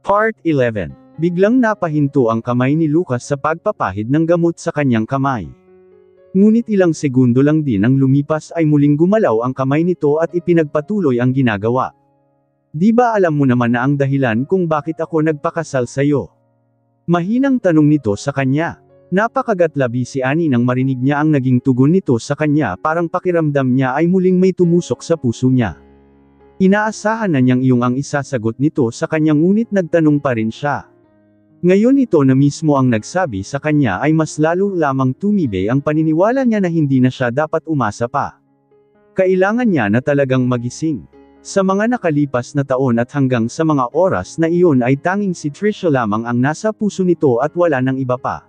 Part 11. Biglang napahinto ang kamay ni Lucas sa pagpapahid ng gamot sa kanyang kamay. Ngunit ilang segundo lang din ang lumipas ay muling gumalaw ang kamay nito at ipinagpatuloy ang ginagawa. Di ba alam mo naman na ang dahilan kung bakit ako nagpakasal sa'yo? Mahinang tanong nito sa kanya. Napakagatlabi si Annie nang marinig niya ang naging tugon nito sa kanya, parang pakiramdam niya ay muling may tumusok sa puso niya. Inaasahan na niyang iyong ang isasagot nito sa kanya ngunit nagtanong pa rin siya. Ngayon ito na mismo ang nagsabi sa kanya ay mas lalo lamang tumibay ang paniniwala niya na hindi na siya dapat umasa pa. Kailangan niya na talagang magising. Sa mga nakalipas na taon at hanggang sa mga oras na iyon ay tanging si Trisha lamang ang nasa puso nito at wala nang iba pa.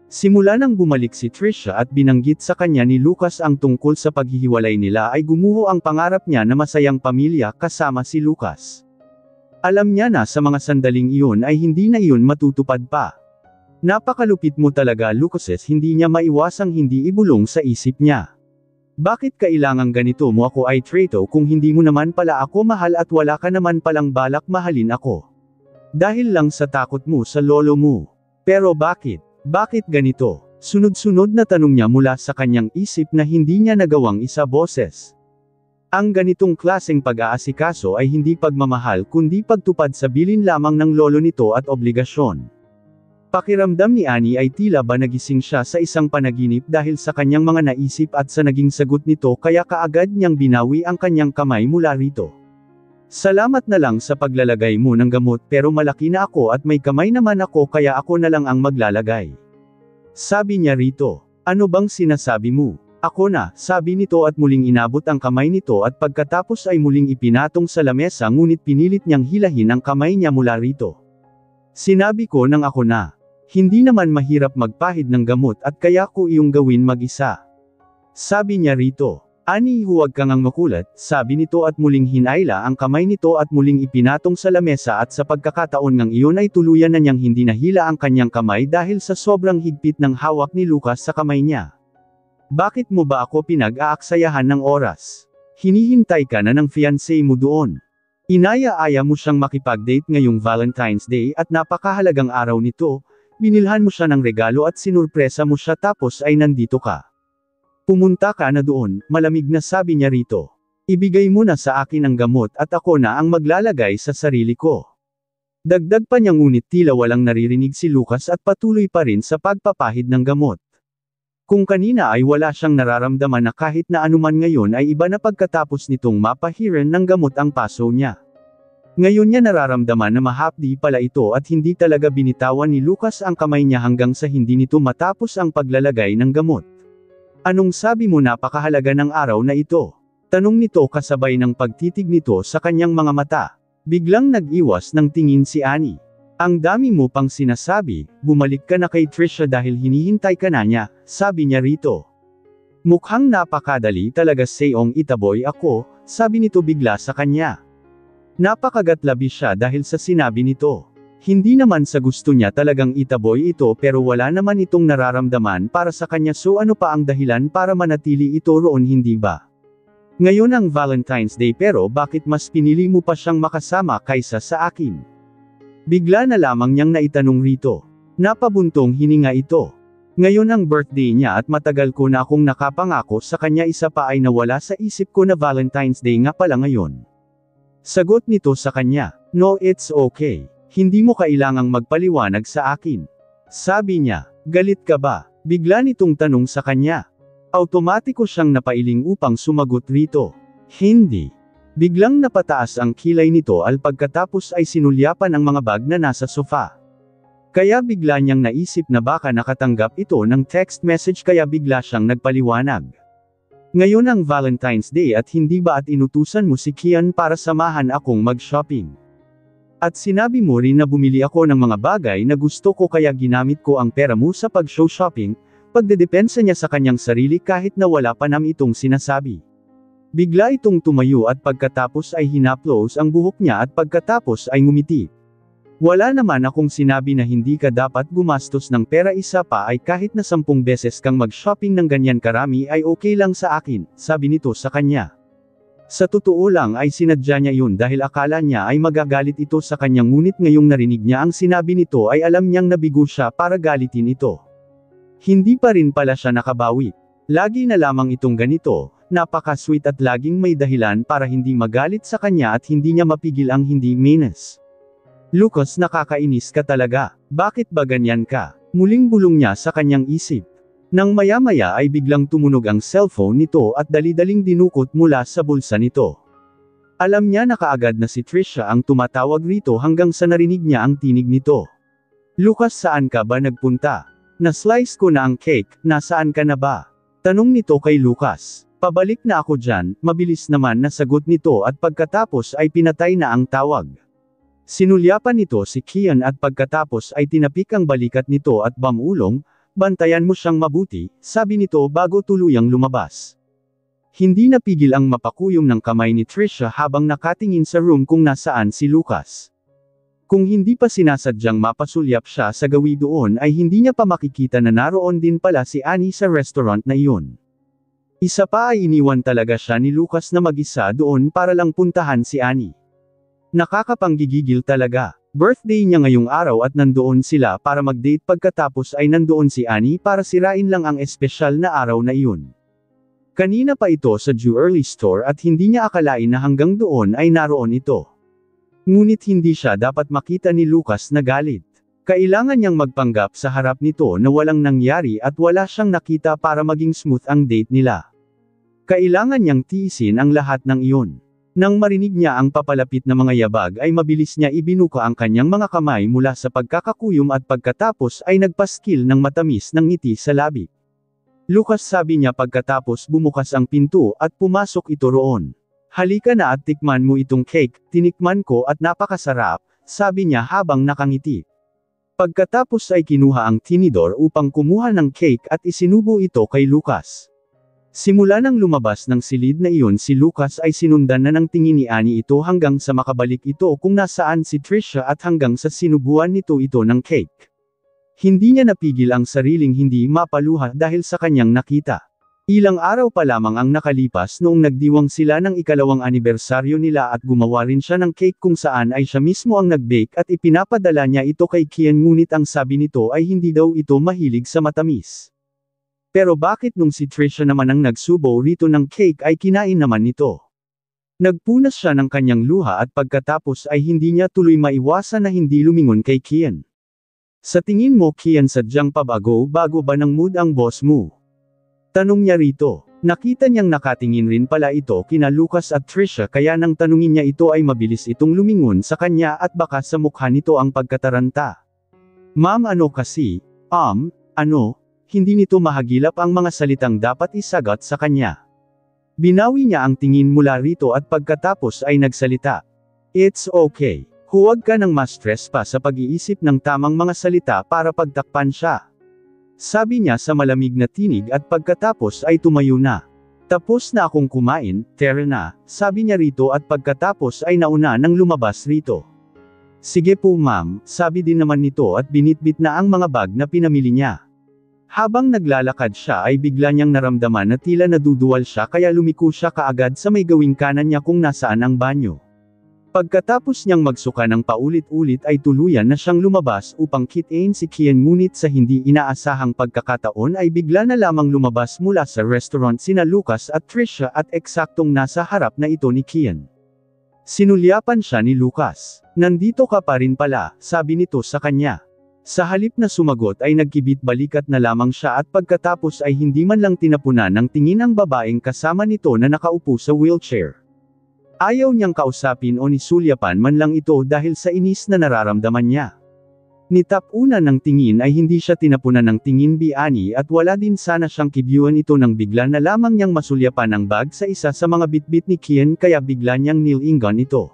Simula nang bumalik si Trisha at binanggit sa kanya ni Lucas ang tungkol sa paghihiwalay nila ay gumuho ang pangarap niya na masayang pamilya kasama si Lucas. Alam niya na sa mga sandaling iyon ay hindi na iyon matutupad pa. Napakalupit mo talaga Lucas, hindi niya maiwasang hindi ibulong sa isip niya. Bakit kailangang ganito mo ako ay traitor kung hindi mo naman pala ako mahal at wala ka naman palang balak mahalin ako? Dahil lang sa takot mo sa lolo mo. Pero bakit? Bakit ganito? Sunod-sunod na tanong niya mula sa kanyang isip na hindi niya nagawang isa boses. Ang ganitong klaseng pag-aasikaso ay hindi pagmamahal kundi pagtupad sa bilin lamang ng lolo nito at obligasyon. Pakiramdam ni Annie ay tila ba nagising siya sa isang panaginip dahil sa kanyang mga naisip at sa naging sagot nito kaya kaagad niyang binawi ang kanyang kamay mula rito. Salamat na lang sa paglalagay mo ng gamot pero malaki na ako at may kamay naman ako kaya ako na lang ang maglalagay. Sabi niya rito. Ano bang sinasabi mo? Ako na, sabi nito at muling inabot ang kamay nito at pagkatapos ay muling ipinatong sa lamesa ngunit pinilit niyang hilahin ang kamay niya mula rito. Sinabi ko nang ako na. Hindi naman mahirap magpahid ng gamot at kaya ko iyong gawin mag-isa. Sabi niya rito. Annie, huwag kang ang makulat, sabi nito at muling hinayla ang kamay nito at muling ipinatong sa lamesa at sa pagkakataon ng iyon ay tuluyan na niyang hindi nahila ang kanyang kamay dahil sa sobrang higpit ng hawak ni Lucas sa kamay niya. Bakit mo ba ako pinag-aaksayahan ng oras? Hinihintay ka na ng fiancé mo doon. Inaya-aya mo siyang makipag-date ngayong Valentine's Day at napakahalagang araw nito, binilhan mo siya ng regalo at sinurpresa mo siya tapos ay nandito ka. Pumunta ka na doon, malamig na sabi niya rito. Ibigay mo na sa akin ang gamot at ako na ang maglalagay sa sarili ko. Dagdag pa niya ngunit tila walang naririnig si Lucas at patuloy pa rin sa pagpapahid ng gamot. Kung kanina ay wala siyang nararamdaman na kahit na anuman ngayon ay iba na pagkatapos nitong mapahiran ng gamot ang paso niya. Ngayon niya nararamdaman na mahapdi pala ito at hindi talaga binitawan ni Lucas ang kamay niya hanggang sa hindi nito matapos ang paglalagay ng gamot. Anong sabi mo napakahalaga ng araw na ito? Tanong nito kasabay ng pagtitig nito sa kanyang mga mata. Biglang nag-iwas ng tingin si Annie. Ang dami mo pang sinasabi, bumalik ka na kay Trisha dahil hinihintay ka na niya, sabi niya rito. Mukhang napakadali talaga sayong itaboy ako, sabi nito bigla sa kanya. Napakagatlabi siya dahil sa sinabi nito. Hindi naman sa gusto niya talagang itaboy ito pero wala naman itong nararamdaman para sa kanya so ano pa ang dahilan para manatili ito roon hindi ba? Ngayon ang Valentine's Day pero bakit mas pinili mo pa siyang makasama kaysa sa akin? Bigla na lamang niyang naitanong rito. Napabuntong hininga ito. Ngayon ang birthday niya at matagal ko na akong nakapangako sa kanya isa pa ay nawala sa isip ko na Valentine's Day nga pala ngayon. Sagot nito sa kanya, no it's okay. Hindi mo kailangang magpaliwanag sa akin. Sabi niya, galit ka ba? Bigla nitong tanong sa kanya. Automatiko siyang napailing upang sumagot rito. Hindi. Biglang napataas ang kilay nito al pagkatapos ay sinulyapan ang mga bag na nasa sofa. Kaya bigla niyang naisip na baka nakatanggap ito ng text message kaya bigla siyang nagpaliwanag. Ngayon ang Valentine's Day at hindi ba at inutusan mo si Kian para samahan akong mag-shopping? At sinabi mo rin na bumili ako ng mga bagay na gusto ko kaya ginamit ko ang pera mo sa pag-show shopping, pagdedepensa niya sa kanyang sarili kahit na wala pa nam itong sinasabi. Bigla itong tumayo at pagkatapos ay hinaplos ang buhok niya at pagkatapos ay ngumiti. Wala naman akong sinabi na hindi ka dapat gumastos ng pera isa pa ay kahit na 10 beses kang mag-shopping ng ganyan karami ay okay lang sa akin, sabi nito sa kanya. Sa totoo lang ay sinadya niya yun dahil akala niya ay magagalit ito sa kanya, ngunit ngayong narinig niya ang sinabi nito ay alam niyang nabigo siya para galitin ito. Hindi pa rin pala siya nakabawi. Lagi na lamang itong ganito, napaka-sweet at laging may dahilan para hindi magalit sa kanya at hindi niya mapigil ang hindi meanness. Lucas, nakakainis ka talaga. Bakit ba ganyan ka? Muling bulong niya sa kanyang isip. Nang maya-maya ay biglang tumunog ang cellphone nito at dali-daling dinukot mula sa bulsa nito. Alam niya na kaagad na si Trisha ang tumatawag rito hanggang sa narinig niya ang tinig nito. Lucas, saan ka ba nagpunta? Na-slice ko na ang cake, nasaan ka na ba? Tanong nito kay Lucas. Pabalik na ako dyan, mabilis naman na sagot nito at pagkatapos ay pinatay na ang tawag. Sinulyapan nito si Kian at pagkatapos ay tinapik ang balikat nito at bamulong, bantayan mo siyang mabuti, sabi nito bago tuluyang lumabas. Hindi napigil ang mapakuyom ng kamay ni Trisha habang nakatingin sa room kung nasaan si Lucas. Kung hindi pa sinasadyang mapasulyap siya sa gawi doon ay hindi niya pa makikita na naroon din pala si Annie sa restaurant na iyon. Isa pa ay iniwan talaga siya ni Lucas na mag-isa doon para lang puntahan si Annie. Nakakapanggigigil talaga. Birthday niya ngayong araw at nandoon sila para mag-date, pagkatapos ay nandoon si Annie para sirain lang ang espesyal na araw na iyon. Kanina pa ito sa jewelry store at hindi niya akalain na hanggang doon ay naroon ito. Ngunit hindi siya dapat makita ni Lucas na galit. Kailangan niyang magpanggap sa harap nito na walang nangyari at wala siyang nakita para maging smooth ang date nila. Kailangan niyang tiisin ang lahat ng iyon. Nang marinig niya ang papalapit na mga yabag ay mabilis niya ibinuka ang kanyang mga kamay mula sa pagkakakuyom at pagkatapos ay nagpaskil ng matamis ng ngiti sa labi. Lucas, sabi niya pagkatapos bumukas ang pinto at pumasok ito roon. Halika na at tikman mo itong cake, tinikman ko at napakasarap, sabi niya habang nakangiti. Pagkatapos ay kinuha ang tinidor upang kumuha ng cake at isinubo ito kay Lucas. Simula nang lumabas ng silid na iyon si Lucas ay sinundan na ng tingin ni Annie ito hanggang sa makabalik ito kung nasaan si Trisha at hanggang sa sinubuan nito ng cake. Hindi niya napigil ang sariling hindi mapaluha dahil sa kanyang nakita. Ilang araw pa lamang ang nakalipas noong nagdiwang sila ng ikalawang anibersaryo nila at gumawa rin siya ng cake kung saan ay siya mismo ang nag-bake at ipinapadala niya ito kay Kian, ngunit ang sabi nito ay hindi daw ito mahilig sa matamis. Pero bakit nung si Trisha naman ang nagsubo rito ng cake ay kinain naman nito? Nagpunas siya ng kanyang luha at pagkatapos ay hindi niya tuloy maiwasan na hindi lumingon kay Kian. Sa tingin mo, Kian, sadyang bago ba ng mood ang boss mo? Tanong niya rito. Nakita niyang nakatingin rin pala ito kina Lucas at Trisha kaya nang tanungin niya ito ay mabilis itong lumingon sa kanya at baka sa mukha nito ang pagkataranta. Ma'am, ano kasi? Ano? Hindi nito mahagilap ang mga salitang dapat isagot sa kanya. Binawi niya ang tingin mula rito at pagkatapos ay nagsalita. It's okay. Huwag ka nang ma-stress pa sa pag-iisip ng tamang mga salita para pagtakpan siya. Sabi niya sa malamig na tinig at pagkatapos ay tumayo na. Tapos na akong kumain, tara na, sabi niya rito at pagkatapos ay nauna nang lumabas rito. Sige po ma'am, sabi din naman nito at binitbit na ang mga bag na pinamili niya. Habang naglalakad siya ay bigla niyang naramdaman na tila naduduwal siya kaya lumiko siya kaagad sa may gawing kanan niya kung nasaan ang banyo. Pagkatapos niyang magsuka ng paulit-ulit ay tuluyan na siyang lumabas upang kitain si Kian, ngunit sa hindi inaasahang pagkakataon ay bigla na lamang lumabas mula sa restaurant sina Lucas at Trisha at eksaktong nasa harap na ito ni Kian. Sinulyapan siya ni Lucas. Nandito ka pa rin pala, sabi nito sa kanya. Sa halip na sumagot ay nagkibit-balikat na lamang siya at pagkatapos ay hindi man lang tinapunan ng tingin ang babaeng kasama nito na nakaupo sa wheelchair. Ayaw niyang kausapin o nisulyapan man lang ito dahil sa inis na nararamdaman niya. Nitapunan ng tingin ay hindi siya tinapunan ng tingin ni Annie at wala din sana siyang kibyuan ito nang bigla na lamang niyang masulyapan ang bag sa isa sa mga bitbit ni Kian kaya bigla niyang nilingan ito.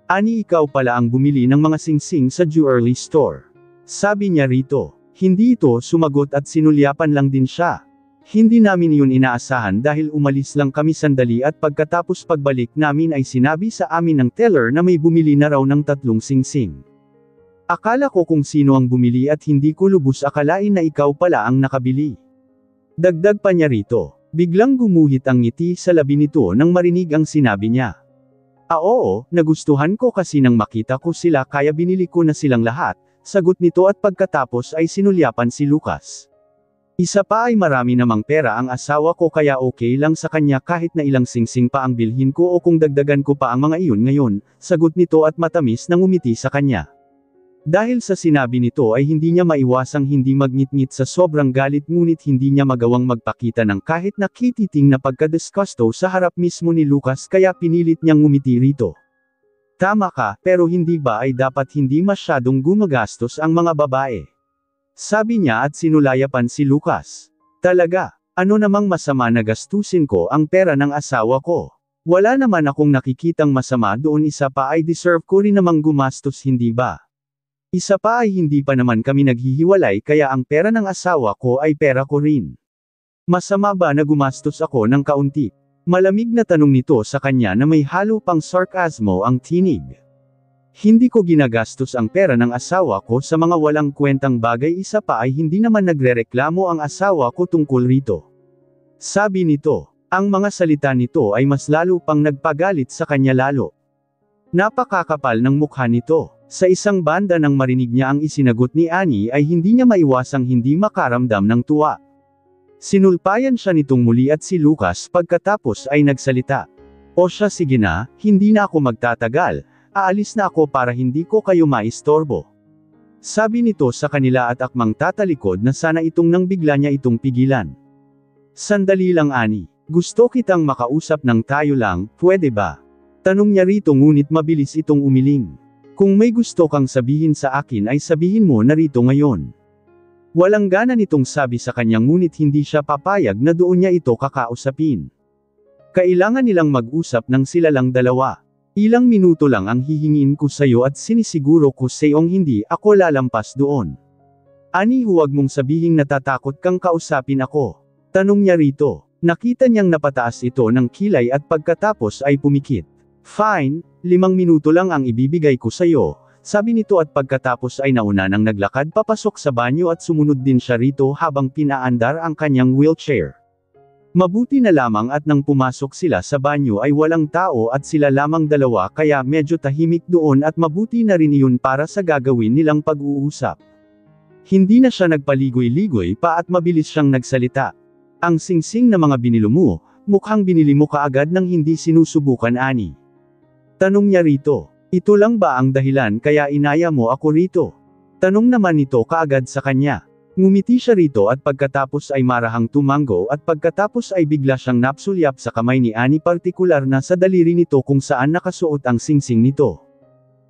Annie, ikaw pala ang bumili ng mga singsing sa jewelry store. Sabi niya rito. Hindi ito sumagot at sinulyapan lang din siya. Hindi namin yun inaasahan dahil umalis lang kami sandali at pagkatapos pagbalik namin ay sinabi sa amin ng teller na may bumili na raw ng 3 singsing. Akala ko kung sino ang bumili at hindi ko lubos akalain na ikaw pala ang nakabili. Dagdag pa niya rito. Biglang gumuhit ang ngiti sa labi nito nang marinig ang sinabi niya. Oo, nagustuhan ko kasi nang makita ko sila kaya binili ko na silang lahat, sagot nito at pagkatapos ay sinulyapan si Lucas. Isa pa ay marami namang pera ang asawa ko kaya okay lang sa kanya kahit na ilang singsing pa ang bilhin ko o kung dagdagan ko pa ang mga iyon ngayon, sagot nito at matamis nang umiti sa kanya. Dahil sa sinabi nito ay hindi niya maiwasang hindi magngit-ngit sa sobrang galit ngunit hindi niya magawang magpakita ng kahit nakititing na pagkadisgusto sa harap mismo ni Lucas kaya pinilit niyang ngumiti rito. Tama ka, pero hindi ba ay dapat hindi masyadong gumagastos ang mga babae? Sabi niya at sinulayapan si Lucas. Talaga, ano namang masama na gastusin ko ang pera ng asawa ko? Wala naman akong nakikitang masama doon, isa pa ay deserve ko rin namang gumastos, hindi ba? Isa pa ay hindi pa naman kami naghihiwalay kaya ang pera ng asawa ko ay pera ko rin. Masama ba na gumastos ako ng kaunti? Malamig na tanong nito sa kanya na may halo pang sarkasmo ang tinig. Hindi ko ginagastos ang pera ng asawa ko sa mga walang kwentang bagay, isa pa ay hindi naman nagrereklamo ang asawa ko tungkol rito. Sabi nito, ang mga salita nito ay mas lalo pang nagpagalit sa kanya lalo. Napakakapal ng mukha nito. Sa isang banda nang marinig niya ang isinagot ni Annie ay hindi niya maiwasang hindi makaramdam ng tuwa. Sinulpayan siya nitong muli at si Lucas pagkatapos ay nagsalita. O siya, sige na, hindi na ako magtatagal, aalis na ako para hindi ko kayo maistorbo. Sabi nito sa kanila at akmang tatalikod na sana itong nang bigla niya itong pigilan. Sandali lang Annie, gusto kitang makausap ng tayo lang, pwede ba? Tanong niya rito ngunit mabilis itong umiling. Kung may gusto kang sabihin sa akin ay sabihin mo na rito ngayon. Walang gana nitong sabi sa kanya ngunit hindi siya papayag na doon niya ito kakausapin. Kailangan nilang mag-usap ng sila lang dalawa. Ilang minuto lang ang hihingin ko sa'yo at sinisiguro ko sa'yong hindi ako lalampas doon. Ani, huwag mong sabihing natatakot kang kausapin ako. Tanong niya rito. Nakita niyang napataas ito ng kilay at pagkatapos ay pumikit. Fine, 5 minuto lang ang ibibigay ko sa'yo, sabi nito at pagkatapos ay nauna nang naglakad papasok sa banyo at sumunod din siya rito habang pinaandar ang kanyang wheelchair. Mabuti na lamang at nang pumasok sila sa banyo ay walang tao at sila lamang dalawa kaya medyo tahimik doon at mabuti na rin iyon para sa gagawin nilang pag-uusap. Hindi na siya nagpaligoy-ligoy pa at mabilis siyang nagsalita. Ang singsing na mga binilo mo, mukhang binili mo kaagad nang hindi sinusubukan, Annie. Tanong niya rito, ito lang ba ang dahilan kaya inaya mo ako rito? Tanong naman nito kaagad sa kanya. Ngumiti siya rito at pagkatapos ay marahang tumango at pagkatapos ay bigla siyang napsulyap sa kamay ni Annie, partikular na sa daliri nito kung saan nakasuot ang singsing nito.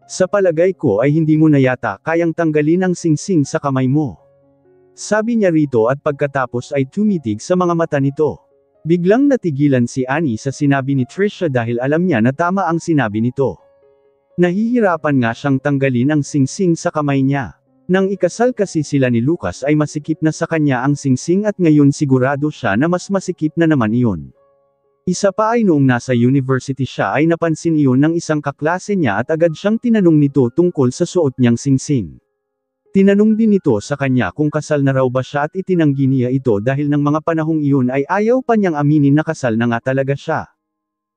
Sa palagay ko ay hindi mo na yata kayang tanggalin ang singsing sa kamay mo. Sabi niya rito at pagkatapos ay tumitig sa mga mata nito. Biglang natigilan si Annie sa sinabi ni Trisha dahil alam niya na tama ang sinabi nito. Nahihirapan nga siyang tanggalin ang singsing sa kamay niya. Nang ikasal kasi sila ni Lucas ay masikip na sa kanya ang singsing at ngayon sigurado siya na mas masikip na naman iyon. Isa pa ay noong nasa university siya ay napansin iyon ng isang kaklase niya at agad siyang tinanong nito tungkol sa suot niyang singsing. Tinanong din ito sa kanya kung kasal na raw ba siya at itinanggi niya ito dahil ng mga panahong iyon ay ayaw pa niyang aminin na kasal na nga talaga siya.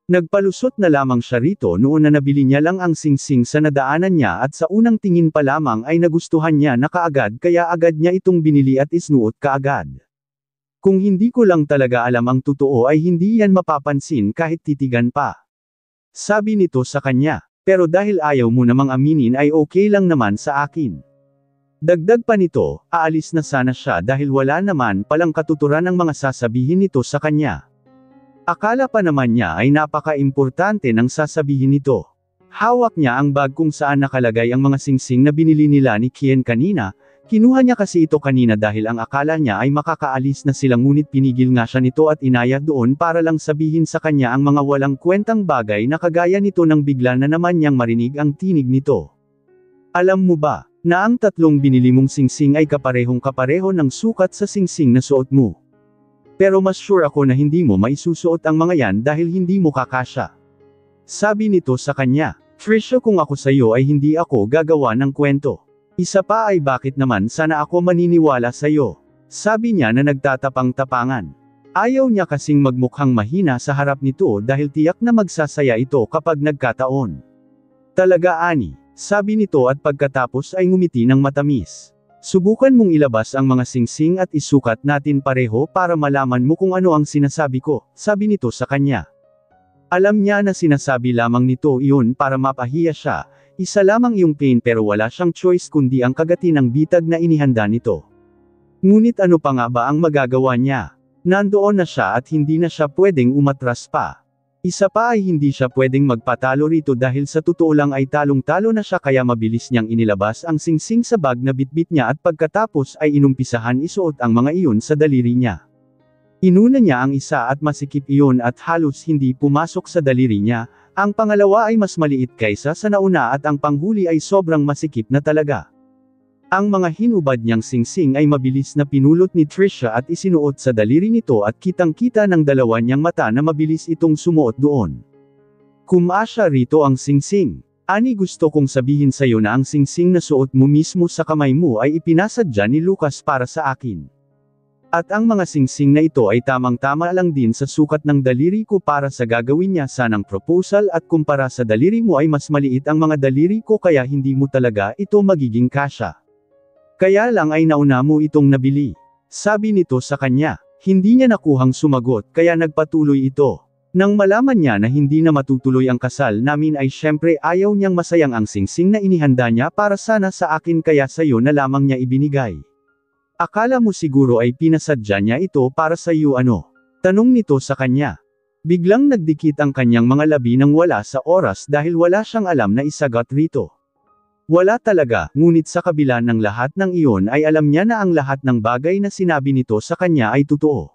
Nagpalusot na lamang siya rito noon na nabili niya lang ang singsing sa nadaanan niya at sa unang tingin pa lamang ay nagustuhan niya na kaagad kaya agad niya itong binili at isnuot kaagad. Kung hindi ko lang talaga alam ang totoo ay hindi yan mapapansin kahit titigan pa. Sabi nito sa kanya, pero dahil ayaw mo namang aminin ay okay lang naman sa akin. Dagdag pa nito, aalis na sana siya dahil wala naman palang katuturan ang mga sasabihin nito sa kanya. Akala pa naman niya ay napaka-importante ng sasabihin nito. Hawak niya ang bag kung saan nakalagay ang mga singsing na binili nila ni Kian kanina, kinuha niya kasi ito kanina dahil ang akala niya ay makakaalis na sila ngunit pinigil nga siya nito at inaya doon para lang sabihin sa kanya ang mga walang kwentang bagay na kagaya nito nang bigla na naman niyang marinig ang tinig nito. Alam mo ba, na ang 3 binili mong singsing ay kaparehong-kapareho ng sukat sa singsing na suot mo. Pero mas sure ako na hindi mo maisusuot ang mga yan dahil hindi mo kakasya. Sabi nito sa kanya, Trisha, kung ako sa iyo ay hindi ako gagawa ng kwento. Isa pa ay bakit naman sana ako maniniwala sa iyo? Sabi niya na nagtatapang-tapangan. Ayaw niya kasing magmukhang mahina sa harap nito dahil tiyak na magsasaya ito kapag nagkataon. Talaga Annie, sabi nito at pagkatapos ay ngumiti ng matamis. Subukan mong ilabas ang mga singsing at isukat natin pareho para malaman mo kung ano ang sinasabi ko, sabi nito sa kanya. Alam niya na sinasabi lamang nito iyon para mapahiya siya, isa lamang iyong pain pero wala siyang choice kundi ang kagatin ng bitag na inihanda nito. Ngunit ano pa nga ba ang magagawa niya? Nandoon na siya at hindi na siya pwedeng umatras pa. Isa pa ay hindi siya pwedeng magpatalo rito dahil sa totoo lang ay talong-talo na siya kaya mabilis niyang inilabas ang singsing sa bag na bitbit niya at pagkatapos ay inumpisahan isuot ang mga iyon sa daliri niya. Inuna niya ang isa at masikip iyon at halos hindi pumasok sa daliri niya, ang pangalawa ay mas maliit kaysa sa nauna at ang panghuli ay sobrang masikip na talaga. Ang mga hinubad niyang singsing ay mabilis na pinulot ni Trisha at isinuot sa daliri nito at kitang-kita ng dalawa niyang mata na mabilis itong sumuot doon. Kumasya rito ang singsing. Ani gusto kong sabihin sa'yo na ang singsing na suot mo mismo sa kamay mo ay ipinasadya ni Lucas para sa akin. At ang mga singsing na ito ay tamang-tama lang din sa sukat ng daliri ko para sa gagawin niya sanang proposal at kumpara sa daliri mo ay mas maliit ang mga daliri ko kaya hindi mo talaga ito magiging kasya. Kaya lang ay nauna mo itong nabili. Sabi nito sa kanya. Hindi niya nakuhang sumagot kaya nagpatuloy ito. Nang malaman niya na hindi na matutuloy ang kasal namin ay syempre ayaw niyang masayang ang singsing na inihanda niya para sana sa akin kaya sayo na lamang niya ibinigay. Akala mo siguro ay pinasadya niya ito para sa iyo ano? Tanong nito sa kanya. Biglang nagdikit ang kanyang mga labi nang wala sa oras dahil wala siyang alam na isagot rito. Wala talaga, ngunit sa kabila ng lahat ng iyon ay alam niya na ang lahat ng bagay na sinabi nito sa kanya ay totoo.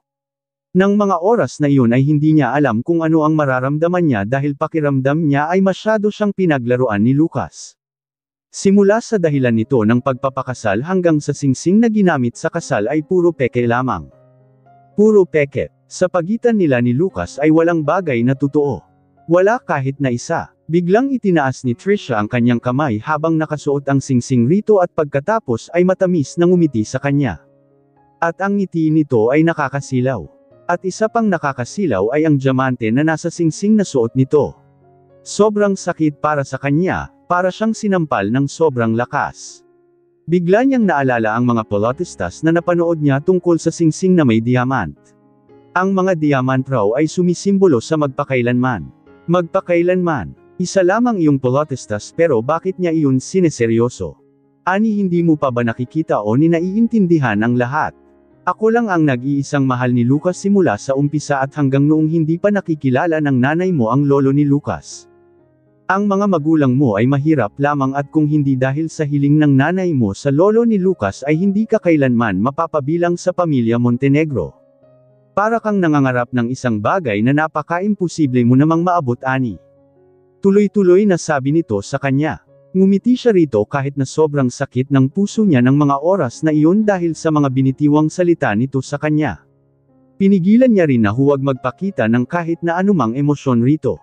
Nang mga oras na iyon ay hindi niya alam kung ano ang mararamdaman niya dahil pakiramdam niya ay masyado siyang pinaglaruan ni Lucas. Simula sa dahilan nito ng pagpapakasal hanggang sa singsing na ginamit sa kasal ay puro peke lamang. Puro peke. Sa pagitan nila ni Lucas ay walang bagay na totoo. Wala kahit na isa. Biglang itinaas ni Trisha ang kanyang kamay habang nakasuot ang singsing rito at pagkatapos ay matamis na ngumiti sa kanya. At ang ngiti nito ay nakakasilaw. At isa pang nakakasilaw ay ang diamante na nasa singsing na suot nito. Sobrang sakit para sa kanya, para siyang sinampal ng sobrang lakas. Bigla niyang naalala ang mga plotistas na napanood niya tungkol sa singsing na may diamant. Ang mga diamant raw ay sumisimbolo sa magpakailanman. Magpakailanman. Isa lamang iyong plotistas pero bakit niya iyon sineseryoso? Ani hindi mo pa ba nakikita o naiintindihan ang lahat? Ako lang ang nag-iisang mahal ni Lucas simula sa umpisa at hanggang noong hindi pa nakikilala ng nanay mo ang lolo ni Lucas. Ang mga magulang mo ay mahirap lamang at kung hindi dahil sa hiling ng nanay mo sa lolo ni Lucas ay hindi ka kailanman mapapabilang sa pamilya Montenegro. Para kang nangangarap ng isang bagay na napaka-imposible mo namang maabot ani. Tuloy-tuloy na sabi nito sa kanya. Ngumiti siya rito kahit na sobrang sakit ng puso niya ng mga oras na iyon dahil sa mga binitiwang salita nito sa kanya. Pinigilan niya rin na huwag magpakita ng kahit na anumang emosyon rito.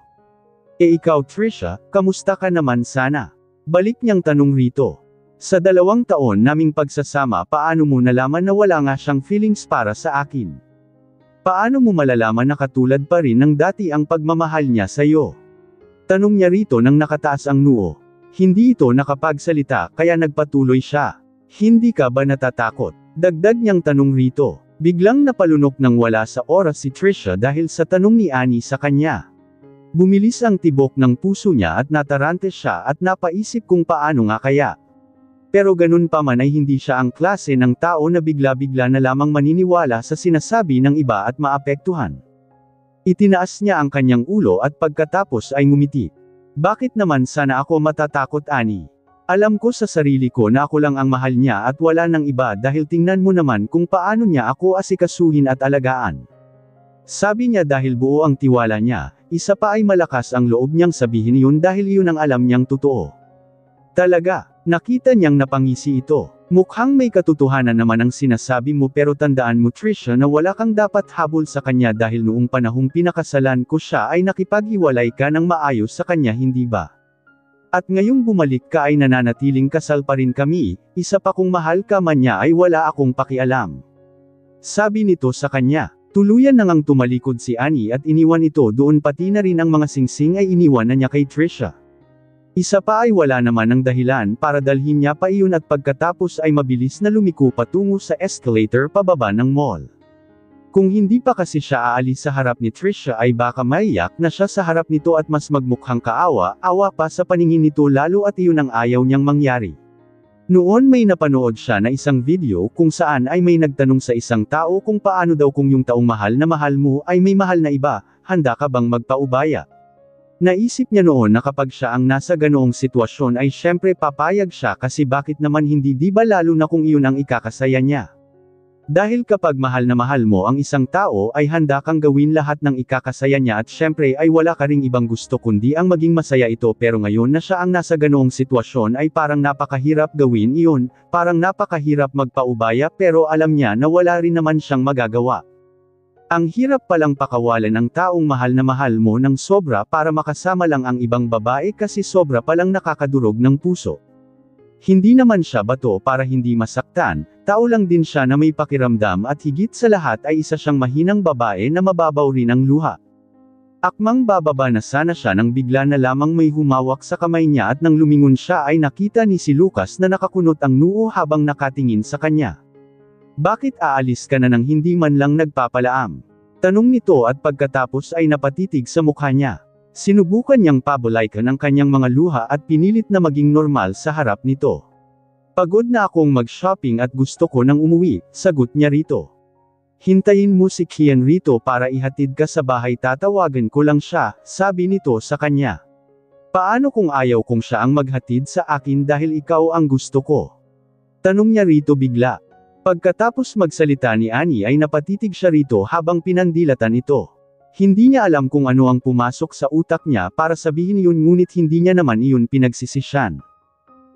Ikaw Trisha, kamusta ka naman sana? Balik niyang tanong rito. Sa 2 taon naming pagsasama paano mo nalaman na wala nga siyang feelings para sa akin? Paano mo malalaman na katulad pa rin ng dati ang pagmamahal niya sa'yo? Tanong niya rito nang nakataas ang noo. Hindi ito nakapagsalita kaya nagpatuloy siya. Hindi ka ba natatakot? Dagdag niyang tanong rito. Biglang napalunok ng wala sa oras si Trisha dahil sa tanong ni Annie sa kanya. Bumilis ang tibok ng puso niya at natarante siya at napaisip kung paano nga kaya. Pero ganun pa man ay hindi siya ang klase ng tao na bigla-bigla na lamang maniniwala sa sinasabi ng iba at maapektuhan. Itinaas niya ang kanyang ulo at pagkatapos ay ngumiti. Bakit naman sana ako matatakot Annie? Alam ko sa sarili ko na ako lang ang mahal niya at wala nang iba dahil tingnan mo naman kung paano niya ako asikasuhin at alagaan. Sabi niya dahil buo ang tiwala niya, isa pa ay malakas ang loob niyang sabihin yun dahil yun ang alam niyang totoo. Talaga, nakita niyang napangisi ito. Mukhang may katotohanan naman ang sinasabi mo pero tandaan mo Trisha na wala kang dapat habol sa kanya dahil noong panahong pinakasalan ko siya ay nakipaghiwalay ka ng maayos sa kanya hindi ba? At ngayong bumalik ka ay nananatiling kasal pa rin kami, isa pa kung mahal ka man niya ay wala akong pakialam. Sabi nito sa kanya. Tuluyan na ngang tumalikod si Annie at iniwan ito doon, pati na rin ang mga singsing ay iniwan na niya kay Trisha. Isa pa ay wala naman ng dahilan para dalhin niya pa iyon at pagkatapos ay mabilis na lumiko patungo sa escalator pababa ng mall. Kung hindi pa kasi siya aalis sa harap ni Trisha ay baka maiyak na siya sa harap nito at mas magmukhang kaawa-awa pa sa paningin nito, lalo at iyon ang ayaw niyang mangyari. Noon may napanood siya na isang video kung saan ay may nagtanong sa isang tao kung paano daw kung yung taong mahal na mahal mo ay may mahal na iba, handa ka bang magpaubaya? Naisip niya noon na kapag siya ang nasa ganoong sitwasyon ay syempre papayag siya, kasi bakit naman hindi, di ba, lalo na kung iyon ang ikakasaya niya. Dahil kapag mahal na mahal mo ang isang tao ay handa kang gawin lahat ng ikakasaya niya at syempre ay wala ka ring ibang gusto kundi ang maging masaya ito, pero ngayon na siya ang nasa ganoong sitwasyon ay parang napakahirap gawin iyon, parang napakahirap magpaubaya, pero alam niya na wala rin naman siyang magagawa. Ang hirap palang pakawalan ang taong mahal na mahal mo ng sobra para makasama lang ang ibang babae, kasi sobra palang nakakadurog ng puso. Hindi naman siya bato para hindi masaktan, tao lang din siya na may pakiramdam at higit sa lahat ay isa siyang mahinang babae na mababaw rin ang luha. Akmang bababa na sana siya nang bigla na lamang may humawak sa kamay niya at nang lumingon siya ay nakita ni si Lucas na nakakunot ang noo habang nakatingin sa kanya. Bakit aalis ka na nang hindi man lang nagpapalaam? Tanong nito at pagkatapos ay napatitig sa mukha niya. Sinubukan niyang pabulaykan ang kanyang mga luha at pinilit na maging normal sa harap nito. Pagod na akong mag-shopping at gusto ko nang umuwi, sagot niya rito. Hintayin mo si Kian rito para ihatid ka sa bahay, tatawagan ko lang siya, sabi nito sa kanya. Paano kung ayaw kong siya ang maghatid sa akin dahil ikaw ang gusto ko? Tanong niya rito bigla. Pagkatapos magsalita ni Annie ay napatitig siya rito habang pinandilatan ito. Hindi niya alam kung ano ang pumasok sa utak niya para sabihin iyon, ngunit hindi niya naman iyon pinagsisisyan.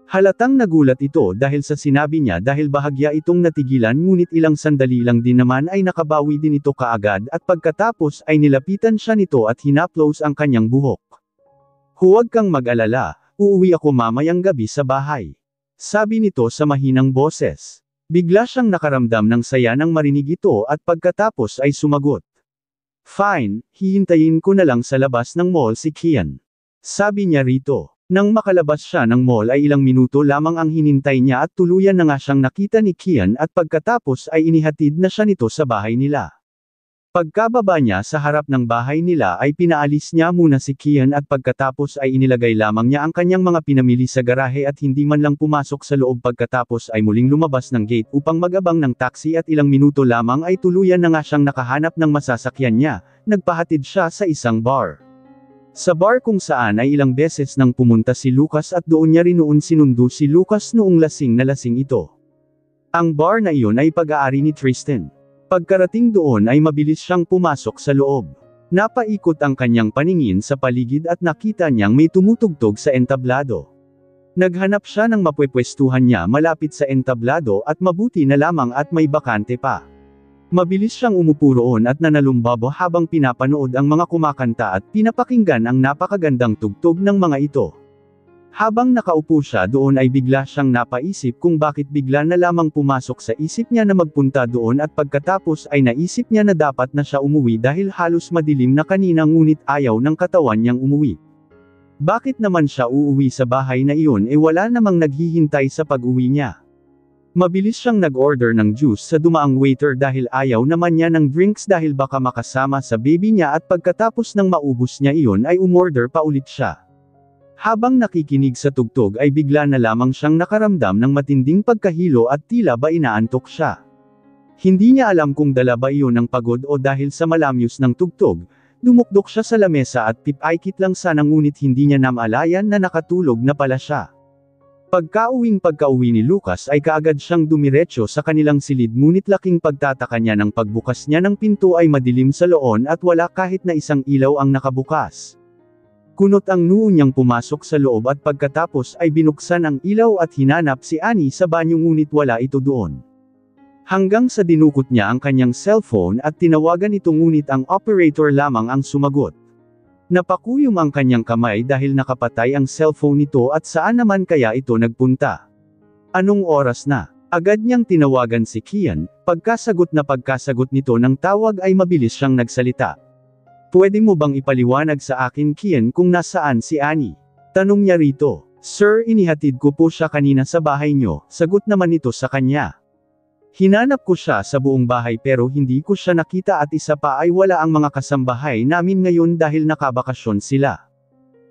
Halatang nagulat ito dahil sa sinabi niya, dahil bahagya itong natigilan, ngunit ilang sandali lang din naman ay nakabawi din ito kaagad at pagkatapos ay nilapitan siya nito at hinaplos ang kanyang buhok. Huwag kang mag-alala, uuwi ako mamayang gabi sa bahay. Sabi nito sa mahinang boses. Bigla siyang nakaramdam ng saya nang marinig ito at pagkatapos ay sumagot. Fine, hihintayin ko na lang sa labas ng mall si Kian. Sabi niya rito. Nang makalabas siya ng mall ay ilang minuto lamang ang hinintay niya at tuluyan na nga siyang nakita ni Kian at pagkatapos ay inihatid na siya nito sa bahay nila. Pagkababa niya sa harap ng bahay nila ay pinaalis niya muna si Kian at pagkatapos ay inilagay lamang niya ang kanyang mga pinamili sa garahe at hindi man lang pumasok sa loob, pagkatapos ay muling lumabas ng gate upang magabang ng taxi at ilang minuto lamang ay tuluyan na nga siyang nakahanap ng masasakyan niya, nagpahatid siya sa isang bar. Sa bar kung saan ay ilang beses nang pumunta si Lucas at doon niya rin noon sinundo si Lucas noong lasing na lasing ito. Ang bar na iyon ay pag-aari ni Tristan. Pagkarating doon ay mabilis siyang pumasok sa loob. Napaikot ang kanyang paningin sa paligid at nakita niyang may tumutugtog sa entablado. Naghanap siya ng mapwepwestuhan niya malapit sa entablado at mabuti na lamang at may bakante pa. Mabilis siyang umupo roon at nanalumbabo habang pinapanood ang mga kumakanta at pinapakinggan ang napakagandang tugtog ng mga ito. Habang nakaupo siya doon ay bigla siyang napaisip kung bakit bigla na lamang pumasok sa isip niya na magpunta doon at pagkatapos ay naisip niya na dapat na siya umuwi dahil halos madilim na kanina, ngunit ayaw ng katawan niyang umuwi. Bakit naman siya uuwi sa bahay na iyon wala namang naghihintay sa pag-uwi niya? Mabilis siyang nag-order ng juice sa dumaang waiter dahil ayaw naman niya ng drinks dahil baka makasama sa baby niya at pagkatapos ng maubos niya iyon ay umorder pa ulit siya. Habang nakikinig sa tugtog ay bigla na lamang siyang nakaramdam ng matinding pagkahilo at tila ba inaantok siya. Hindi niya alam kung dala ba iyon ng pagod o dahil sa malamyos ng tugtog, dumukdok siya sa lamesa at tipaykit lang sana, ngunit hindi niya namalayan na nakatulog na pala siya. Pagkauwi ni Lucas ay kaagad siyang dumiretso sa kanilang silid, ngunit laking pagtataka niya nang pagbukas niya ng pinto ay madilim sa loob at wala kahit na isang ilaw ang nakabukas. Kunot ang noo niyang pumasok sa loob at pagkatapos ay binuksan ang ilaw at hinanap si Annie sa banyo, ngunit wala ito doon. Hanggang sa dinukot niya ang kanyang cellphone at tinawagan ito, ngunit ang operator lamang ang sumagot. Napakuyom ang kanyang kamay dahil nakapatay ang cellphone nito at saan naman kaya ito nagpunta. Anong oras na? Agad niyang tinawagan si Kian, pagkasagot nito ng tawag ay mabilis siyang nagsalita. Pwede mo bang ipaliwanag sa akin Kian kung nasaan si Annie? Tanong niya rito. Sir, inihatid ko po siya kanina sa bahay niyo, sagot naman nito sa kanya. Hinanap ko siya sa buong bahay pero hindi ko siya nakita at isa pa ay wala ang mga kasambahay namin ngayon dahil nakabakasyon sila.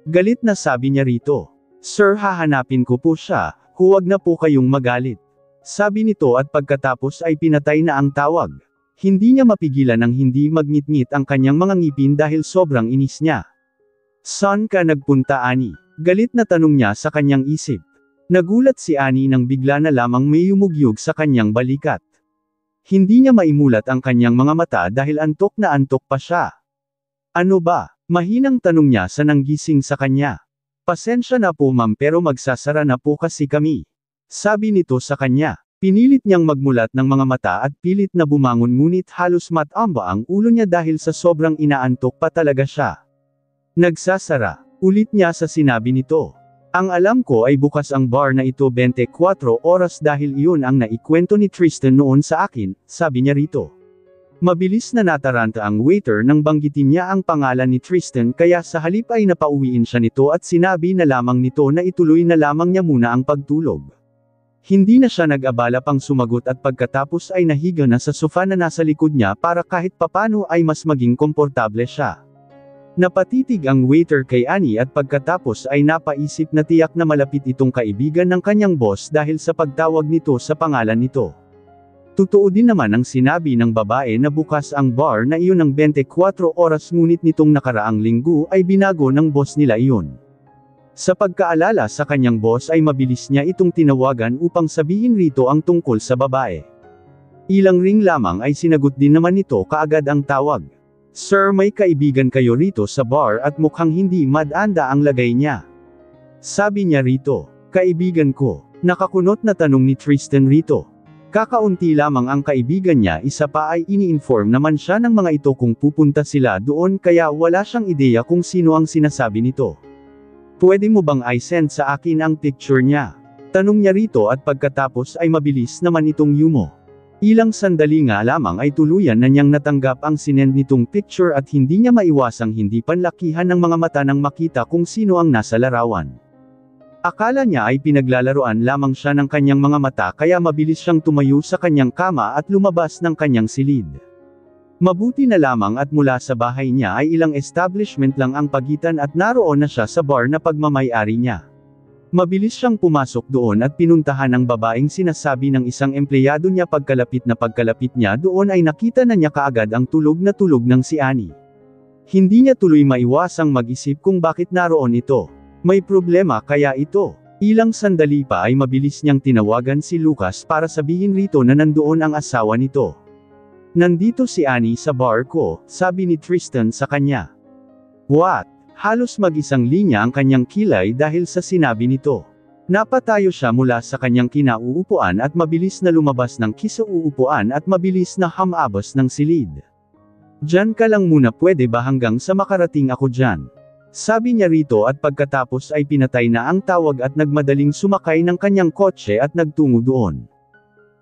Galit na sabi niya rito. Sir, hahanapin ko po siya, huwag na po kayong magalit. Sabi nito at pagkatapos ay pinatay na ang tawag. Hindi niya mapigilan ang hindi magngit-ngit ang kanyang mga ngipin dahil sobrang inis niya. Saan ka nagpunta Annie? Galit na tanong niya sa kanyang isip. Nagulat si Annie nang bigla na lamang may yumugyog sa kanyang balikat. Hindi niya maimulat ang kanyang mga mata dahil antok na antok pa siya. Ano ba? Mahinang tanong niya sa nanggising sa kanya. Pasensya na po ma'am pero magsasara na po kasi kami. Sabi nito sa kanya. Pinilit niyang magmulat ng mga mata at pilit na bumangon ngunit halos matamba ang ulo niya dahil sa sobrang inaantok pa talaga siya. Nagsasara. Ulit niya sa sinabi nito. Ang alam ko ay bukas ang bar na ito 24 oras dahil iyon ang naikwento ni Tristan noon sa akin, sabi niya rito. Mabilis na nataranta ang waiter nang banggitin niya ang pangalan ni Tristan kaya sa halip ay napauwiin siya nito at sinabi na lamang nito na ituloy na lamang niya muna ang pagtulog. Hindi na siya nag-abala pang sumagot at pagkatapos ay nahiga na sa sofa na nasa likod niya para kahit papano ay mas maging komportable siya. Napatitig ang waiter kay Annie at pagkatapos ay napaisip na tiyak na malapit itong kaibigan ng kanyang boss dahil sa pagtawag nito sa pangalan nito. Totoo din naman ang sinabi ng babae na bukas ang bar na iyon ng 24 oras ngunit nitong nakaraang linggo ay binago ng boss nila iyon. Sa pagkaalala sa kanyang boss ay mabilis niya itong tinawagan upang sabihin rito ang tungkol sa babae. Ilang ring lamang ay sinagot din naman nito kaagad ang tawag. Sir, may kaibigan kayo rito sa bar at mukhang hindi mad-anda ang lagay niya. Sabi niya rito. Kaibigan ko. Nakakunot na tanong ni Tristan rito. Kakaunti lamang ang kaibigan niya isa pa ay ini-inform naman siya ng mga ito kung pupunta sila doon kaya wala siyang ideya kung sino ang sinasabi nito. Pwede mo bang i-send sa akin ang picture niya? Tanong niya rito at pagkatapos ay mabilis naman itong yumo. Ilang sandali nga lamang ay tuluyan na niyang natanggap ang sinend nitong picture at hindi niya maiwasang hindi panlakihan ng mga mata nang makita kung sino ang nasa larawan. Akala niya ay pinaglalaroan lamang siya ng kanyang mga mata kaya mabilis siyang tumayo sa kanyang kama at lumabas ng kanyang silid. Mabuti na lamang at mula sa bahay niya ay ilang establishment lang ang pagitan at naroon na siya sa bar na pagmamay-ari niya. Mabilis siyang pumasok doon at pinuntahan ang babaeng sinasabi ng isang empleyado niya pagkalapit niya doon ay nakita na niya kaagad ang tulog ng si Annie. Hindi niya tuloy maiwasang mag-isip kung bakit naroon ito. May problema kaya ito. Ilang sandali pa ay mabilis niyang tinawagan si Lucas para sabihin rito na nandoon ang asawa nito. Nandito si Annie sa bar ko, sabi ni Tristan sa kanya. What? Halos mag-isang linya ang kanyang kilay dahil sa sinabi nito. Napatayo siya mula sa kanyang kinauupuan at mabilis na lumabas ng kisauupuan at mabilis na hamabas ng silid. Diyan ka lang muna pwede ba hanggang sa makarating ako dyan? Sabi niya rito at pagkatapos ay pinatay na ang tawag at nagmadaling sumakay ng kanyang kotse at nagtungo doon.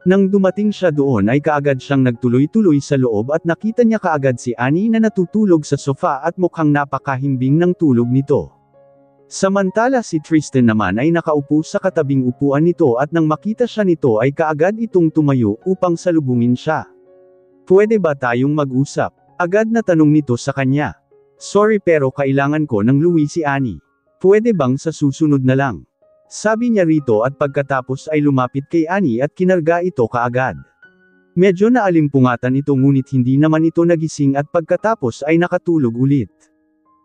Nang dumating siya doon ay kaagad siyang nagtuloy-tuloy sa loob at nakita niya kaagad si Annie na natutulog sa sofa at mukhang napakahimbing ng tulog nito. Samantala si Tristan naman ay nakaupo sa katabing upuan nito at nang makita siya nito ay kaagad itong tumayo upang salubungin siya. Pwede ba tayong mag-usap? Agad na tanong nito sa kanya. Sorry pero kailangan ko ng luwi si Annie. Pwede bang sa susunod na lang? Sabi niya rito at pagkatapos ay lumapit kay Annie at kinarga ito kaagad. Medyo naalimpungatan ito ngunit hindi naman ito nagising at pagkatapos ay nakatulog ulit.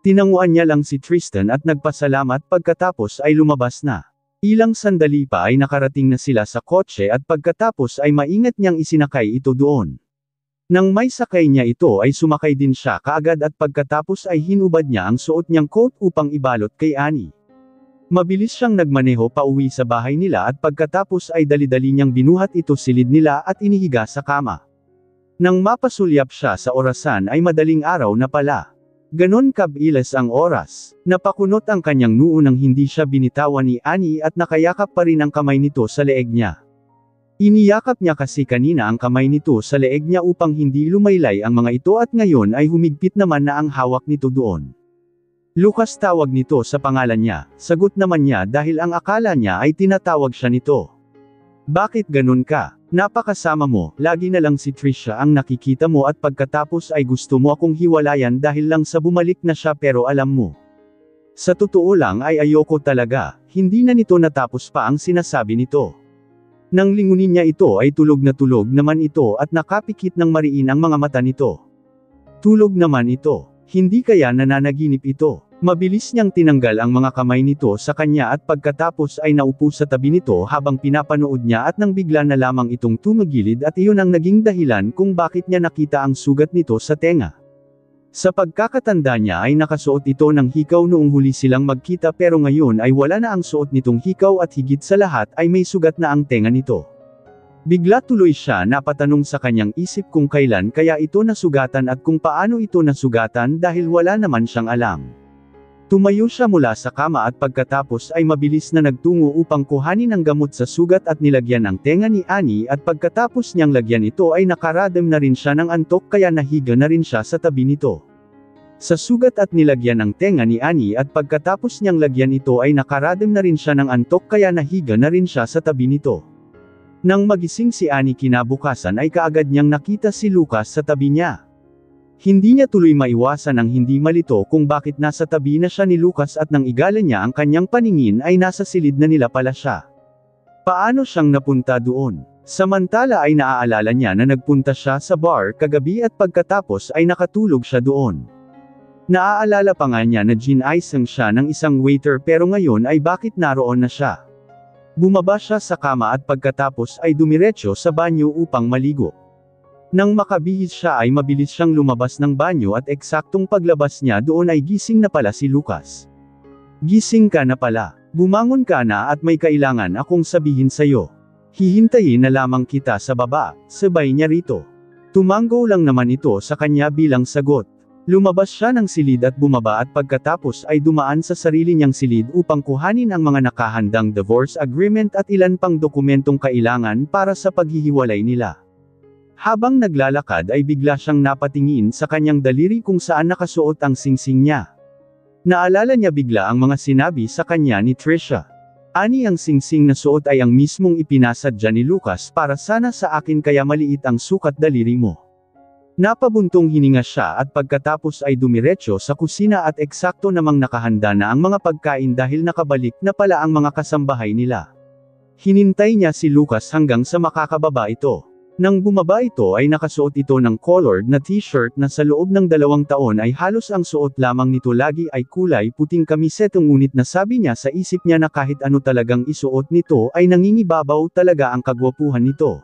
Tinanguan niya lang si Tristan at nagpasalamat pagkatapos ay lumabas na. Ilang sandali pa ay nakarating na sila sa kotse at pagkatapos ay maingat niyang isinakay ito doon. Nang may sakay niya ito ay sumakay din siya kaagad at pagkatapos ay hinubad niya ang suot niyang coat upang ibalot kay Annie. Mabilis siyang nagmaneho pauwi sa bahay nila at pagkatapos ay dali-dali niyang binuhat ito silid nila at inihiga sa kama. Nang mapasulyap siya sa orasan ay madaling araw na pala. Ganon kabilis ang oras. Napakunot ang kanyang noo nang hindi siya binitawan ni Annie at nakayakap pa rin ang kamay nito sa leeg niya. Iniyakap niya kasi kanina ang kamay nito sa leeg niya upang hindi lumaylay ang mga ito at ngayon ay humigpit naman na ang hawak nito doon. Lucas tawag nito sa pangalan niya, sagot naman niya dahil ang akala niya ay tinatawag siya nito. Bakit ganun ka? Napakasama mo, lagi na lang si Trisha ang nakikita mo at pagkatapos ay gusto mo akong hiwalayan dahil lang sa bumalik na siya pero alam mo. Sa totoo lang ay ayoko talaga, hindi na nito natapos pa ang sinasabi nito. Nang lingunin niya ito ay tulog naman ito at nakapikit ng mariin ang mga mata nito. Tulog naman ito. Hindi kaya nananaginip ito. Mabilis niyang tinanggal ang mga kamay nito sa kanya at pagkatapos ay naupo sa tabi nito habang pinapanood niya at nang bigla na lamang itong tumagilid at iyon ang naging dahilan kung bakit niya nakita ang sugat nito sa tenga. Sa pagkakatanda niya ay nakasuot ito ng hikaw noong huli silang magkita pero ngayon ay wala na ang suot nitong hikaw at higit sa lahat ay may sugat na ang tenga nito. Bigla tuloy siya napatanong sa kanyang isip kung kailan kaya ito nasugatan at kung paano ito nasugatan dahil wala naman siyang alam. Tumayo siya mula sa kama at pagkatapos ay mabilis na nagtungo upang kuhanin ang gamot sa sugat at nilagyan ang tenga ni Annie at pagkatapos niyang lagyan ito ay nakaradam na rin siya ng antok kaya nahiga na rin siya sa tabi nito. Sa sugat at nilagyan ng tenga ni Annie at pagkatapos niyang lagyan ito ay nakaradam na rin siya ng antok kaya nahiga na rin siya sa tabi nito. Nang magising si Annie kinabukasan ay kaagad niyang nakita si Lucas sa tabi niya. Hindi niya tuloy maiwasan ang hindi malito kung bakit nasa tabi na siya ni Lucas at nang igala niya ang kanyang paningin ay nasa silid na nila pala siya. Paano siyang napunta doon? Samantala ay naaalala niya na nagpunta siya sa bar kagabi at pagkatapos ay nakatulog siya doon. Naaalala pa nga niya na ginaisang siya ng isang waiter pero ngayon ay bakit naroon na siya. Bumaba siya sa kama at pagkatapos ay dumiretso sa banyo upang maligo. Nang makabihis siya ay mabilis siyang lumabas ng banyo at eksaktong paglabas niya doon ay gising na pala si Lucas. Gising ka na pala. Bumangon ka na at may kailangan akong sabihin sa'yo. Hihintayin na lamang kita sa baba, sabay niya rito. Tumanggo lang naman ito sa kanya bilang sagot. Lumabas siya ng silid at bumaba at pagkatapos ay dumaan sa sarili niyang silid upang kuhanin ang mga nakahandang divorce agreement at ilan pang dokumentong kailangan para sa paghihiwalay nila. Habang naglalakad ay bigla siyang napatingin sa kanyang daliri kung saan nakasuot ang singsing niya. Naalala niya bigla ang mga sinabi sa kanya ni Trisha. Ani ang singsing na suot ay ang mismong ipinasadya ni Lucas para sana sa akin kaya maliit ang sukat daliri mo. Napabuntong hininga siya at pagkatapos ay dumiretso sa kusina at eksakto namang nakahanda na ang mga pagkain dahil nakabalik na pala ang mga kasambahay nila. Hinintay niya si Lucas hanggang sa makakababa ito. Nang bumaba ito ay nakasuot ito ng colored na t-shirt na sa loob ng 2 taon ay halos ang suot lamang nito lagi ay kulay puting kamisetong ngunit nasabi niya sa isip niya na kahit ano talagang isuot nito ay nangingibabaw talaga ang kagwapuhan nito.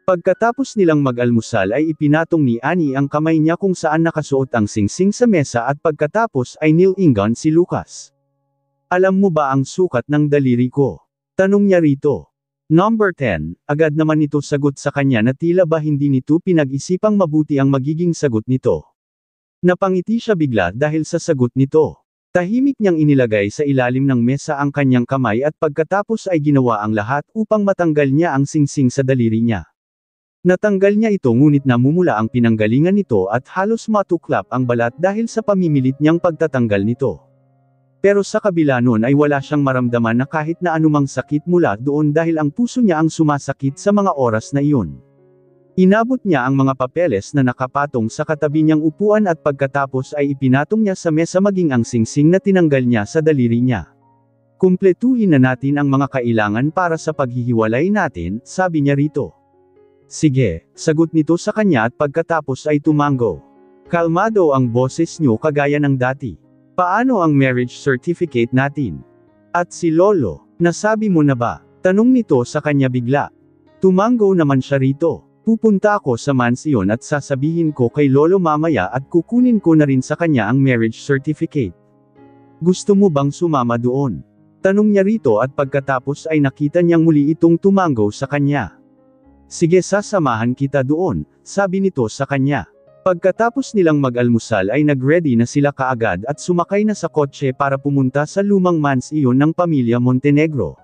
Pagkatapos nilang mag-almusal ay ipinatong ni Annie ang kamay niya kung saan nakasuot ang singsing sa mesa at pagkatapos ay nilingon si Lucas. Alam mo ba ang sukat ng daliri ko? Tanong niya rito. Number 10, agad naman ito sagot sa kanya na tila ba hindi nito pinag-isipang mabuti ang magiging sagot nito. Napangiti siya bigla dahil sa sagot nito. Tahimik niyang inilagay sa ilalim ng mesa ang kanyang kamay at pagkatapos ay ginawa ang lahat upang matanggal niya ang singsing sa daliri niya. Natanggal niya ito ngunit namumula ang pinanggalingan nito at halos matuklap ang balat dahil sa pamimilit niyang pagtatanggal nito. Pero sa kabila nun ay wala siyang maramdaman na kahit na anumang sakit mula doon dahil ang puso niya ang sumasakit sa mga oras na iyon. Inabot niya ang mga papeles na nakapatong sa katabi niyang upuan at pagkatapos ay ipinatong niya sa mesa maging ang singsing na tinanggal niya sa daliri niya. Kumpletuhin na natin ang mga kailangan para sa paghihiwalay natin, sabi niya rito. Sige, sagot nito sa kanya at pagkatapos ay tumango. Kalmado ang boses niyo kagaya ng dati. Paano ang marriage certificate natin? At si Lolo, nasabi mo na ba? Tanong nito sa kanya bigla. Tumango naman siya rito. Pupunta ako sa mansyon at sasabihin ko kay Lolo mamaya at kukunin ko na rin sa kanya ang marriage certificate. Gusto mo bang sumama doon? Tanong niya rito at pagkatapos ay nakita niyang muli itong tumango sa kanya. Sige sasamahan kita doon, sabi nito sa kanya. Pagkatapos nilang mag-almusal ay nag-ready na sila kaagad at sumakay na sa kotse para pumunta sa lumang mansyon ng pamilya Montenegro.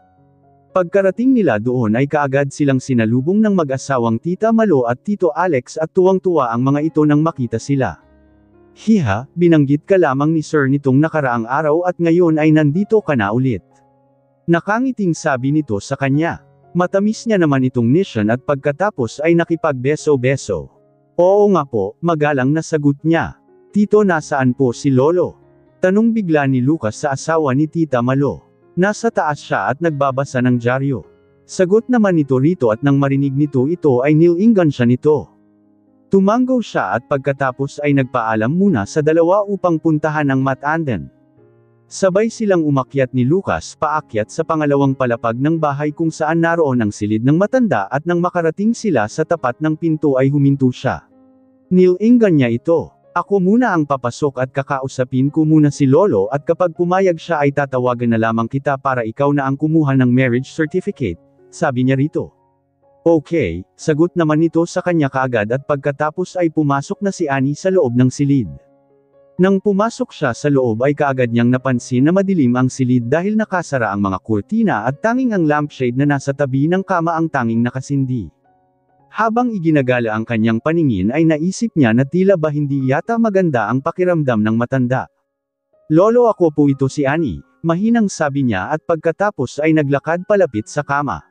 Pagkarating nila doon ay kaagad silang sinalubong ng mag-asawang Tita Malo at Tito Alex at tuwang-tuwa ang mga ito nang makita sila. Hiha, binanggit ka lamang ni Sir nitong nakaraang araw at ngayon ay nandito ka na ulit. Nakangiting sabi nito sa kanya. Matamis niya naman itong mission at pagkatapos ay nakipagbeso-beso. Oo nga po, magalang na sagot niya. Tito, nasaan po si Lolo? Tanong bigla ni Lucas sa asawa ni Tita Malo. Nasa taas siya at nagbabasa ng dyaryo. Sagot naman nito rito at nang marinig nito ito ay nilingan siya nito. Tumanggaw siya at pagkatapos ay nagpaalam muna sa dalawa upang puntahan ang Matanden. Sabay silang umakyat ni Lucas paakyat sa pangalawang palapag ng bahay kung saan naroon ang silid ng matanda at nang makarating sila sa tapat ng pinto ay huminto siya. Nilingan niya ito. Ako muna ang papasok at kakausapin ko muna si Lolo at kapag pumayag siya ay tatawagan na lamang kita para ikaw na ang kumuha ng marriage certificate, sabi niya rito. Okay, sagot naman nito sa kanya kaagad at pagkatapos ay pumasok na si Annie sa loob ng silid. Nang pumasok siya sa loob ay kaagad niyang napansin na madilim ang silid dahil nakasara ang mga kurtina at tanging ang lampshade na nasa tabi ng kama ang tanging nakasindi. Habang iginagala ang kanyang paningin ay naisip niya na tila ba hindi yata maganda ang pakiramdam ng matanda. Lolo, ako po ito si Annie, mahinang sabi niya at pagkatapos ay naglakad palapit sa kama.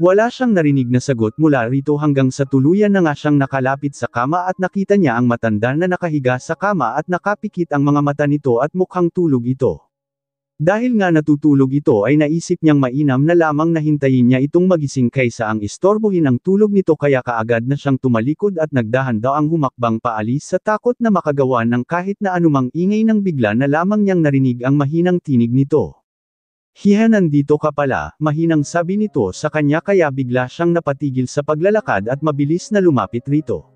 Wala siyang narinig na sagot mula rito hanggang sa tuluyan na nga siyang nakalapit sa kama at nakita niya ang matanda na nakahiga sa kama at nakapikit ang mga mata nito at mukhang tulog ito. Dahil nga natutulog ito ay naisip niyang mainam na lamang na hintayin niya itong magising kaysa ang istorbohin ang tulog nito kaya kaagad na siyang tumalikod at nagdahan-daang humakbang paalis sa takot na makagawa ng kahit na anumang ingay nang bigla na lamang niyang narinig ang mahinang tinig nito. Hiha, nandito ka pala, mahinang sabi nito sa kanya kaya bigla siyang napatigil sa paglalakad at mabilis na lumapit rito.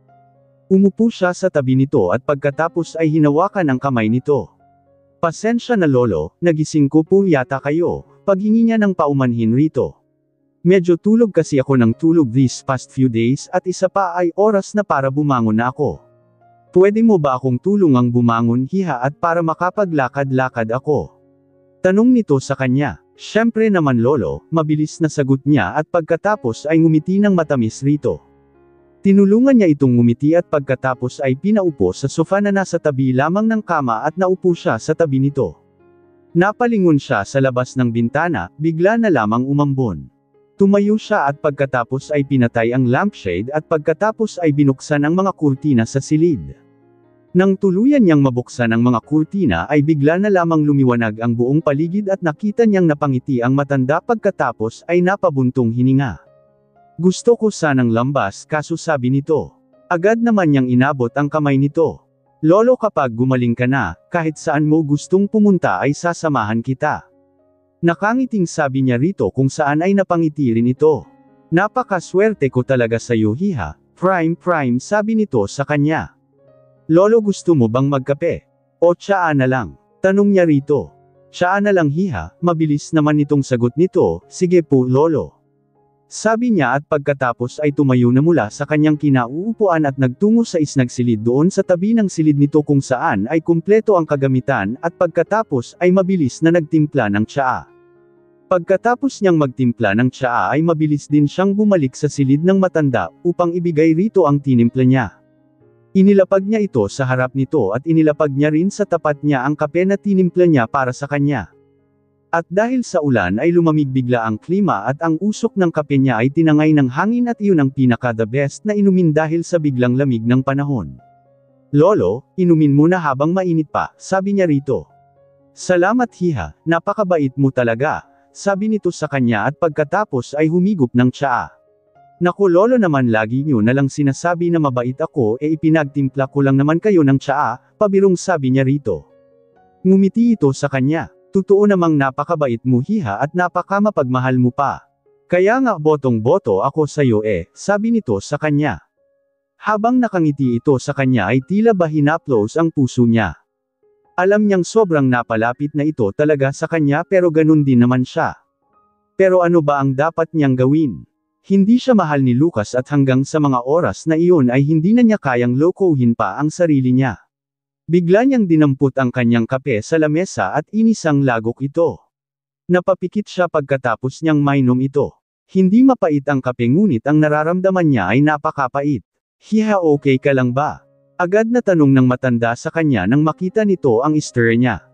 Umupo siya sa tabi nito at pagkatapos ay hinawakan ang kamay nito. Pasensya na Lolo, nagising ko po yata kayo, paghingi niya ng paumanhin rito. Medyo tulog kasi ako ng tulog these past few days at isa pa ay oras na para bumangon na ako. Pwede mo ba akong tulungang bumangon Hiha at para makapaglakad-lakad ako? Tanong nito sa kanya. Syempre naman Lolo, mabilis na sagot niya at pagkatapos ay ngumiti ng matamis rito. Tinulungan niya itong ngumiti at pagkatapos ay pinaupo sa sofa na nasa tabi lamang ng kama at naupo siya sa tabi nito. Napalingon siya sa labas ng bintana, bigla na lamang umambon. Tumayo siya at pagkatapos ay pinatay ang lampshade at pagkatapos ay binuksan ang mga kurtina sa silid. Nang tuluyan niyang mabuksan ang mga kurtina ay bigla na lamang lumiwanag ang buong paligid at nakita niyang napangiti ang matanda pagkatapos ay napabuntong hininga. Gusto ko sanang lambas kaso sabi nito. Agad naman niyang inabot ang kamay nito. Lolo, kapag gumaling ka na, kahit saan mo gustong pumunta ay sasamahan kita. Nakangiting sabi niya rito kung saan ay napangiti rin ito. Napakaswerte ko talaga sa iyo Hiha, prime sabi nito sa kanya. Lolo, gusto mo bang magkape? O tsaa na lang? Tanong niya rito. Tsaa na lang Hiha, mabilis naman itong sagot nito, sige po Lolo. Sabi niya at pagkatapos ay tumayo na mula sa kanyang kinauupuan at nagtungo sa isnagsilid doon sa tabi ng silid nito kung saan ay kumpleto ang kagamitan at pagkatapos ay mabilis na nagtimpla ng tsaa. Pagkatapos niyang magtimpla ng tsaa ay mabilis din siyang bumalik sa silid ng matanda upang ibigay rito ang tinimpla niya. Inilapag niya ito sa harap nito at inilapag niya rin sa tapat niya ang kape na tinimpla niya para sa kanya. At dahil sa ulan ay lumamig bigla ang klima at ang usok ng kape niya ay tinangay ng hangin at iyon ang pinaka-the best na inumin dahil sa biglang lamig ng panahon. Lolo, inumin mo na habang mainit pa, sabi niya rito. Salamat Hiha, napakabait mo talaga, sabi nito sa kanya at pagkatapos ay humigop ng tsaa. Naku Lolo naman, lagi niyo na lang sinasabi na mabait ako ipinagtimpla ko lang naman kayo ng tsaa, pabirong sabi niya rito. Ngumiti ito sa kanya. Totoo namang napakabait mo Hiha at napakamapagmahal mo pa. Kaya nga botong-boto ako sa'yo sabi nito sa kanya. Habang nakangiti ito sa kanya ay tila ba hinaplos ang puso niya. Alam niyang sobrang napalapit na ito talaga sa kanya pero ganun din naman siya. Pero ano ba ang dapat niyang gawin? Hindi siya mahal ni Lucas at hanggang sa mga oras na iyon ay hindi na niya kayang lokohin pa ang sarili niya. Bigla niyang dinampot ang kanyang kape sa lamesa at inisang lagok ito. Napapikit siya pagkatapos niyang mainom ito. Hindi mapait ang kape ngunit ang nararamdaman niya ay napakapait. Hiha, okay ka lang ba? Agad na tanong ng matanda sa kanya nang makita nito ang stir niya.